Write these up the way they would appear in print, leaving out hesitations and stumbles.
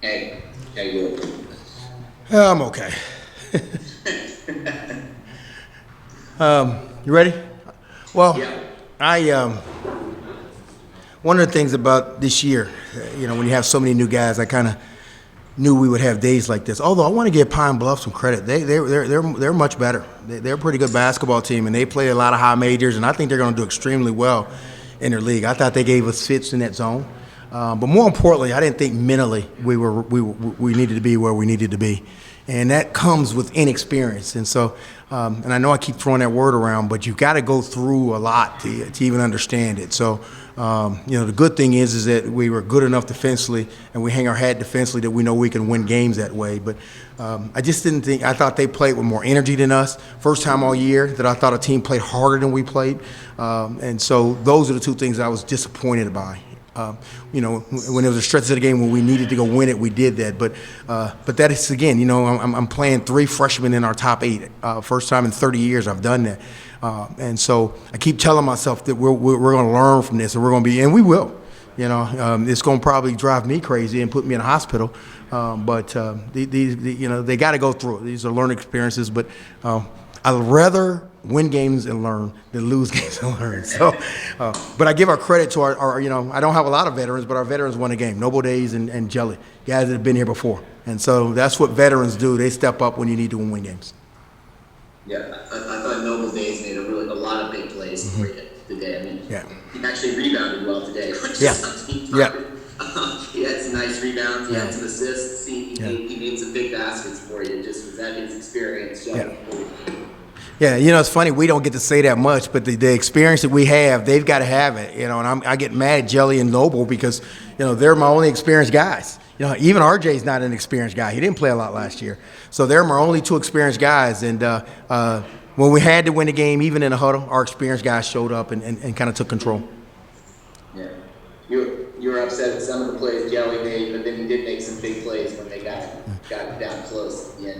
Hey, Will. I'm okay. You ready? Well, Yeah. I one of the things about this year, when you have so many new guys, I kind of knew we would have days like this. Although I want to give Pine Bluff some credit, they're much better. They're a pretty good basketball team, and they play a lot of high majors, and I think they're going to do extremely well in their league. I thought they gave us fits in that zone, but more importantly, I didn't think mentally we needed to be where we needed to be, and that comes with inexperience. And so, and I know I keep throwing that word around, but you've got to go through a lot to even understand it. So. The good thing is that we were good enough defensively, and we hang our hat defensively that we know we can win games that way. But I just didn't think. I thought they played with more energy than us. First time all year that I thought a team played harder than we played, and so those are the two things I was disappointed by. When there was a stretch of the game when we needed to go win it, we did that. But that is again, I'm playing 3 freshmen in our top 8. First time in 30 years I've done that. And so I keep telling myself that we're going to learn from this, and we're going to be, and we will. It's going to probably drive me crazy and put me in a hospital. But they got to go through it. These are learning experiences. But I'd rather win games and learn than lose games and learn. So, but I give our credit to our I don't have a lot of veterans, but our veterans won a game. Noble Days and Jelly, guys that have been here before. And so that's what veterans do. They step up when you need to win games. Yeah, I thought Noble Days made a lot of big plays for you today. I mean, Yeah. he actually rebounded well today, which Yeah. is something. Yeah. He had some nice rebounds. He Yeah. had some assists. He made some big baskets for you. Just was that his experience? Yeah. Yeah, it's funny. We don't get to say that much, but the experience that we have, they've got to have it. And I get mad at Jelly and Noble because, they're my only experienced guys. Even RJ's not an experienced guy. He didn't play a lot last year. So they're my only 2 experienced guys. And when we had to win the game, even in a huddle, our experienced guys showed up and kind of took control. Yeah. You were upset with some of the plays Jelly made, but then he did make some big plays when they got down close. Yeah.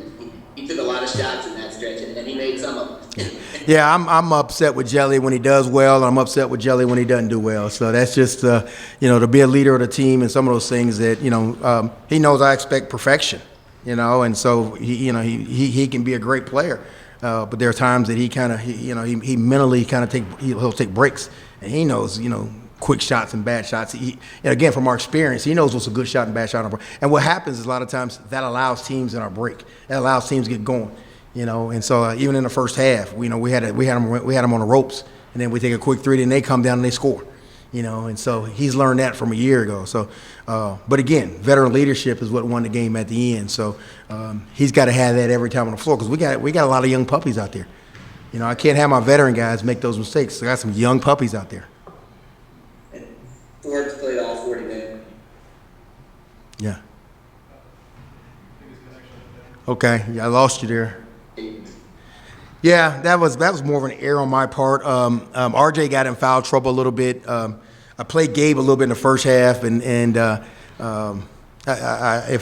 He took a lot of shots in that stretch, and he made some of them. Yeah, I'm upset with Jelly when he does well, and I'm upset with Jelly when he doesn't do well. So that's just, to be a leader of the team and some of those things that, he knows I expect perfection, and so he can be a great player. But there are times that he mentally he'll take breaks, and he knows, quick shots and bad shots. And again, from our experience, he knows what's a good shot and bad shot. And what happens is a lot of times that allows teams in our break. That allows teams to get going. And so even in the first half, we had them on the ropes, and then we take a quick 3, then they come down and they score. And so he's learned that from a year ago. So, but again, veteran leadership is what won the game at the end. So he's got to have that every time on the floor because we got a lot of young puppies out there. I can't have my veteran guys make those mistakes. I got some young puppies out there. Ford's played all 40 minutes. Yeah. Okay, I lost you there. Yeah, that was more of an error on my part. RJ got in foul trouble a little bit. I played Gabe a little bit in the first half, and if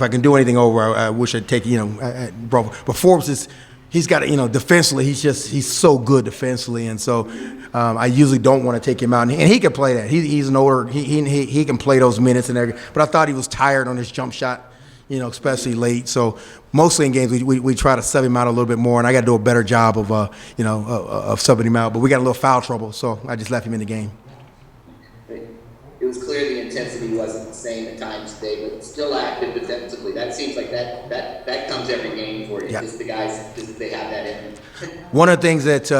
I can do anything over, I wish I'd take but Forbes he's got defensively he's so good defensively, and so I usually don't want to take him out, and he can play that. He's an older he can play those minutes and everything. But I thought he was tired on his jump shot. Especially late. So mostly in games we try to sub him out a little bit more, and I got to do a better job of subbing him out. But we got a little foul trouble, so I just left him in the game. It was clear the intensity wasn't the same at times today, but still active defensively. That seems like that comes every game for you. Yeah. Just the guys, they have that in them. One of the things that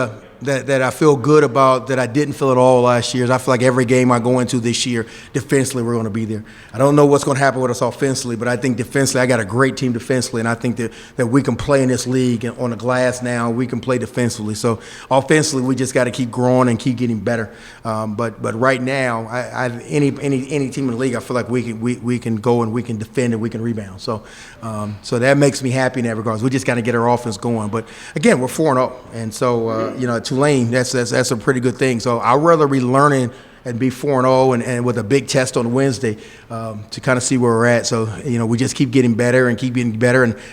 I feel good about that I didn't feel at all last year is I feel like every game I go into this year, defensively, we're going to be there. I don't know what's going to happen with us offensively, but I think defensively, I got a great team defensively, and I think that we can play in this league and on the glass now. We can play defensively. So offensively, we just got to keep growing and keep getting better. But right now, any team in the league, I feel like we can go and we can defend and we can rebound. So that makes me happy in that regard. We just got to get our offense going. But again, we're 4-0, and so Tulane, that's a pretty good thing. So I'd rather be learning and be 4-0 and with a big test on Wednesday to kind of see where we're at. So, we just keep getting better and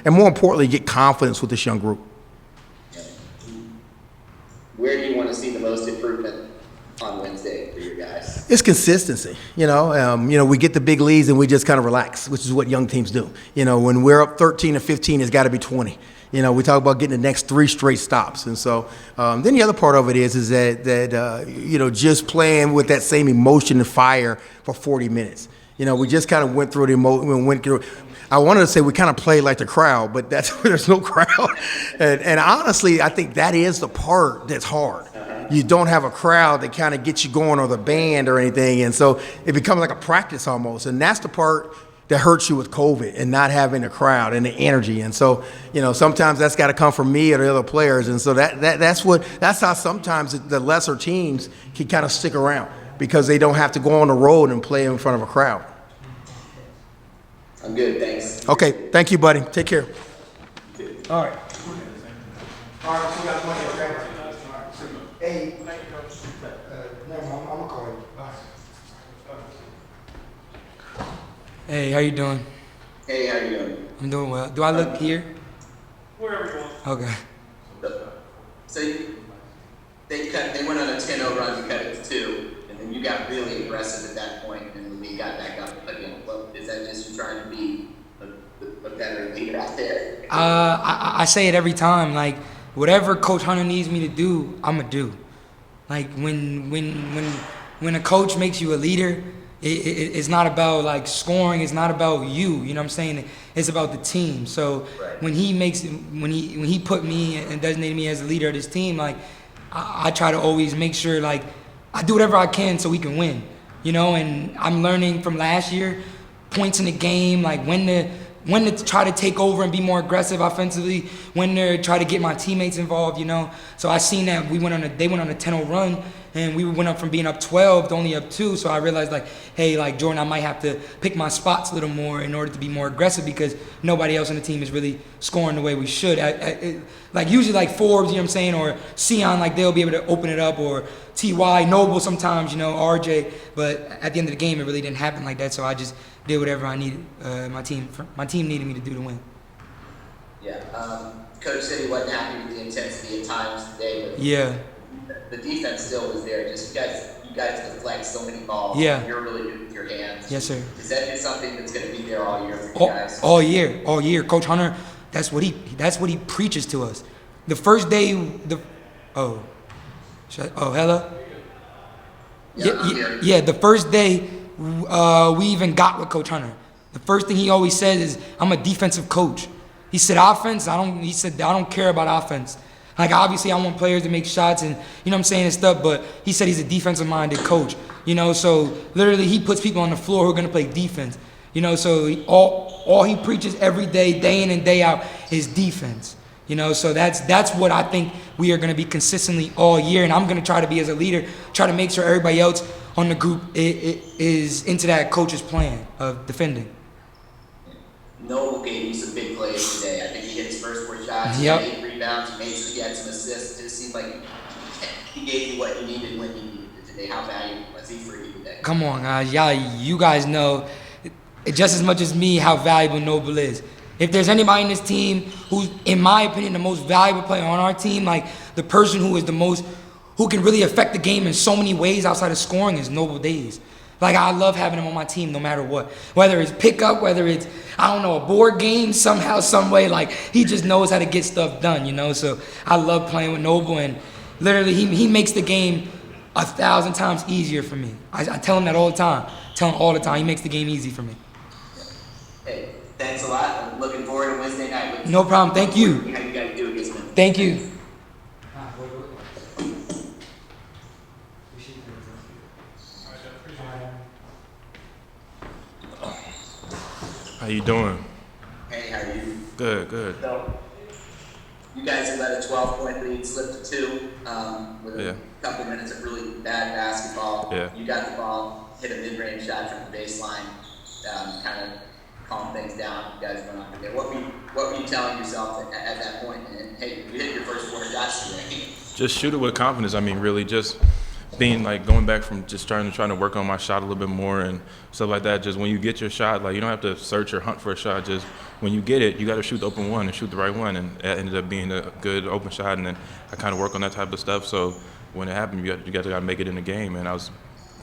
more importantly, get confidence with this young group. Where do you want to see the most improvement on Wednesday for your guys? It's consistency, you know. We get the big leads and we just kind of relax, which is what young teams do. You know, when we're up 13 or 15, it's got to be 20. You know, we talk about getting the next 3 straight stops, and so then the other part of it is that just playing with that same emotion and fire for 40 minutes. You know, we just kind of went through the emotion. I wanted to say we kind of played like the crowd, but there's no crowd. And honestly, I think that is the part that's hard. You don't have a crowd that kind of gets you going, or the band or anything, and so it becomes like a practice almost. And that's the part that hurts you with COVID and not having a crowd and the energy. And so, sometimes that's got to come from me or the other players. And so that's how sometimes the lesser teams can kind of stick around, because they don't have to go on the road and play in front of a crowd. I'm good, thanks. Okay, thank you, buddy. Take care. All right. All right, so we got money, okay? Hey, I'm gonna call you. Hey, how you doing? Hey, how you doing? I'm doing well. Do I look here? Wherever you want. Okay. So they went on a 10-0 run, you cut it to 2, and then you got really aggressive at that point, and then we got back up again. Well, is that just you trying to be a better leader out there? I say it every time. Like, whatever Coach Hunter needs me to do, I'ma do. Like, when a coach makes you a leader, it's not about like scoring. It's not about you. You know what I'm saying? It's about the team. So right. when he put me and designated me as a leader of this team, like I try to always make sure like I do whatever I can so we can win. And I'm learning from last year, points in the game, like when to try to take over and be more aggressive offensively, when to try to get my teammates involved, So I seen that they went on a 10-0 run, and we went up from being up 12 to only up 2. So I realized like, hey, like Jordan, I might have to pick my spots a little more in order to be more aggressive, because nobody else on the team is really scoring the way we should. Like usually like Forbes, you know what I'm saying, or Sion, like they'll be able to open it up, or Ty, Noble sometimes, RJ. But at the end of the game, it really didn't happen like that. So I just did whatever I needed. My team needed me to do to win. Yeah. Coach said he wasn't happy with the intensity at times today, but Yeah. the defense still was there. Just you guys deflect so many balls. Yeah. You're really good with your hands. Yes, sir. Is that just something that's going to be there all year for you guys? All year. Coach Hunter, that's what he preaches to us. The first day, hello. Yeah. The first day we even got with Coach Hunter, the first thing he always says is, "I'm a defensive coach." He said, "Offense, I don't care about offense. Like, obviously, I want players to make shots and, and stuff, but he said he's a defensive-minded coach, so literally he puts people on the floor who are going to play defense, so all he preaches every day in and day out, is defense, so that's what I think we are going to be consistently all year, and I'm going to try to be, as a leader, try to make sure everybody else on the group is into that coach's plan of defending. Noble gave you some big plays today. I think he hit his first 4 shots. Yep. He made rebounds. He had some assists. It just seemed like he gave you what you needed when you needed it today. How valuable was he for you today? Come on, guys. You guys know just as much as me how valuable Noble is. If there's anybody in this team who's, in my opinion, the most valuable player on our team, like the person who can really affect the game in so many ways outside of scoring, is Noble Days. Like, I love having him on my team no matter what. Whether it's pickup, whether it's, a board game, somehow, some way. Like, he just knows how to get stuff done, So I love playing with Noble, and literally he makes the game 1,000 times easier for me. I tell him that all the time. He makes the game easy for me. Hey, thanks a lot. I'm looking forward to Wednesday night. No problem. Thank you. How you guys do against them. Thank you. How you doing? Hey, how are you? Good. So, you guys have let a 12-point lead slip to 2 with a couple minutes of really bad basketball. Yeah. You got the ball, hit a mid-range shot from the baseline, kind of calm things down. You guys went off there. What were you telling yourself at that point? And hey, you hit your first 4 shots today. Just shoot it with confidence. Really just being going back from just trying to work on my shot a little bit more and stuff like that. Just when you get your shot, you don't have to search or hunt for a shot. Just when you get it, you got to shoot the open one and shoot the right one. And it ended up being a good open shot. And then I kind of work on that type of stuff. So when it happened, you got to make it in the game. And I was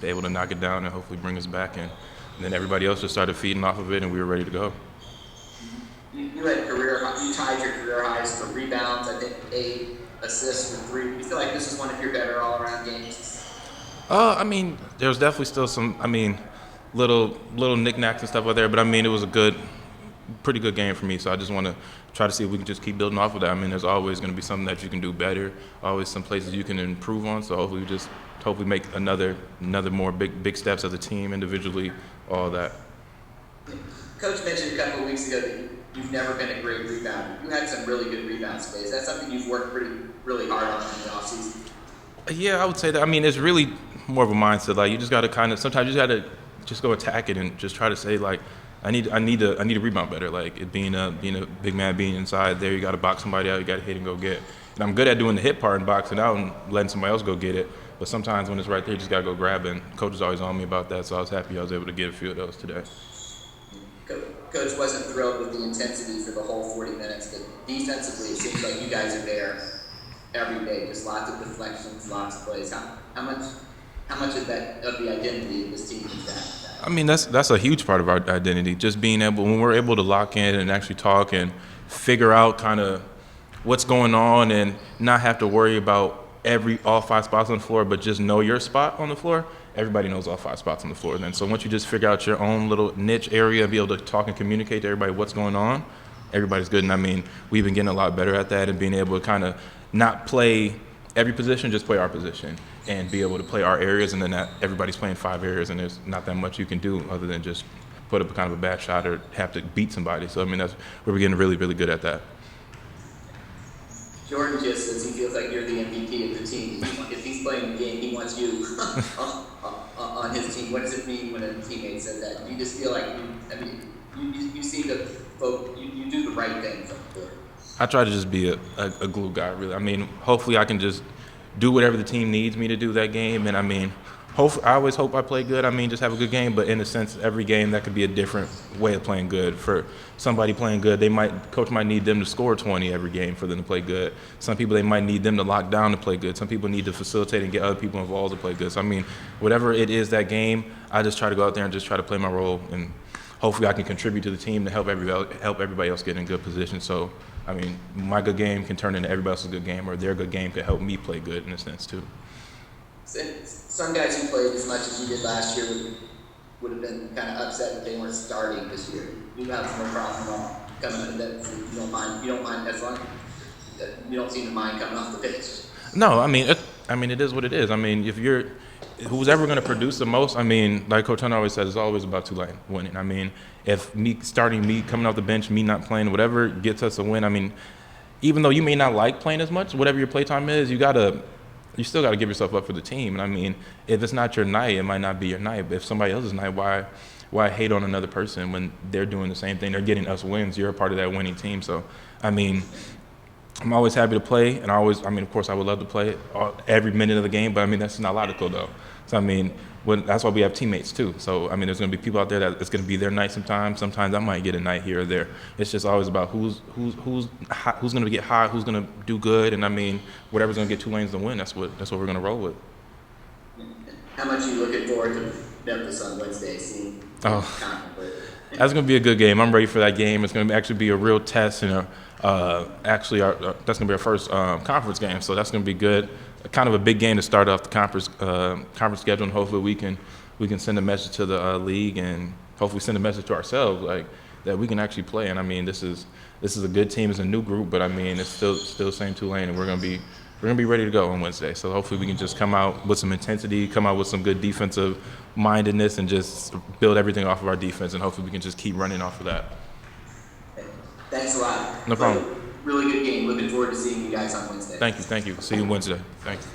able to knock it down and hopefully bring us back. And then everybody else just started feeding off of it, and we were ready to go. You had you tied your career highs for rebounds, I think 8 assists for 3. You feel like this is one of your better all-around games? I mean, there was definitely still some, little knickknacks and stuff out there, but I mean, it was a pretty good game for me. So I just want to try to see if we can just keep building off of that. I mean, there's always going to be something that you can do better, always some places you can improve on. So hopefully make another more big steps as a team, individually, all that. Coach mentioned a couple of weeks ago that you've never been a great rebounder. You had some really good rebound space. That's something you've worked really hard on in the offseason. Yeah, I would say that. I mean, it's really more of a mindset. Like, you just got to sometimes you just got to just go attack it and just try to say, like, I need to rebound better. Like, it being a big man, being inside there, you got to box somebody out, you got to hit and go get. And I'm good at doing the hit part and boxing out and letting somebody else go get it. But sometimes when it's right there, you just got to go grab it. And Coach is always on me about that, so I was happy I was able to get a few of those today. Coach wasn't thrilled with the intensity for the whole 40 minutes, but defensively, it seems like you guys are there every day. Just lots of deflections, lots of plays. How much of the identity of this team is that? I mean, that's a huge part of our identity. Just being able, when we're able to lock in and actually talk and figure out kind of what's going on and not have to worry about all 5 spots on the floor, but just know your spot on the floor. Everybody knows all 5 spots on the floor then. So once you just figure out your own little niche area and be able to talk and communicate to everybody what's going on, everybody's good. And I mean, we've been getting a lot better at that and being able to kind of not play every position, just play our position and be able to play our areas. And then everybody's playing 5 areas and there's not that much you can do other than just put up kind of a bad shot or have to beat somebody. So I mean, that's where we're getting really, really good at that. Jordan just says he feels like you're the MVP of the team. If he's playing the game, he wants you on his team. What does it mean when a teammate says that? Do you just feel like you seem to you do the right thing from the court? I try to just be a glue guy, really. I mean, hopefully I can just do whatever the team needs me to do that game. And I mean, I always hope I play good. I mean, just have a good game. But in a sense, every game that could be a different way of playing good. For somebody playing good, coach might need them to score 20 every game for them to play good. Some people, they might need them to lock down to play good. Some people need to facilitate and get other people involved to play good. So I mean, whatever it is that game, I just try to go out there and just try to play my role. And hopefully I can contribute to the team to help everybody else get in good position. So I mean, my good game can turn into everybody else's good game, or their good game could help me play good in a sense too. Some guys who played as much as you did last year would have been kind of upset that they weren't starting this year. You have no problem coming in that you don't mind as long you don't seem to mind coming off the pitch. No, I mean it is what it is. I mean, who's ever going to produce the most, I mean, like Coach Hunter always says, it's always about Tulane winning. I mean, if me coming off the bench, me not playing, whatever gets us a win, I mean, even though you may not like playing as much, whatever your playtime is, you still got to give yourself up for the team. And I mean, if it's not your night, it might not be your night. But if somebody else's night, why hate on another person when they're doing the same thing? They're getting us wins. You're a part of that winning team. So, I mean, I'm always happy to play. And of course, I would love to play every minute of the game. But, I mean, that's not logical, though. So, I mean, that's why we have teammates, too. So, I mean, there's going to be people out there that it's going to be their night sometimes. Sometimes I might get a night here or there. It's just always about who's going to get hot, who's going to do good. And, I mean, whatever's going to get Tulane's the win, that's what we're going to roll with. How much are you looking forward to Memphis on Wednesday? That's going to be a good game. I'm ready for that game. It's going to actually be a real test. And that's going to be our first conference game. So that's going to be good. Kind of a big game to start off the conference schedule, and hopefully we can send a message to the league and hopefully send a message to ourselves like that we can actually play. And I mean, this is a good team. It's a new group, but I mean, it's still the same Tulane, and we're gonna be ready to go on Wednesday. So hopefully we can just come out with some intensity, come out with some good defensive mindedness, and just build everything off of our defense. And hopefully we can just keep running off of that. Thanks a lot. No problem. Really good game. Looking forward to seeing you guys on Wednesday. Thank you. See you Wednesday. Thank you.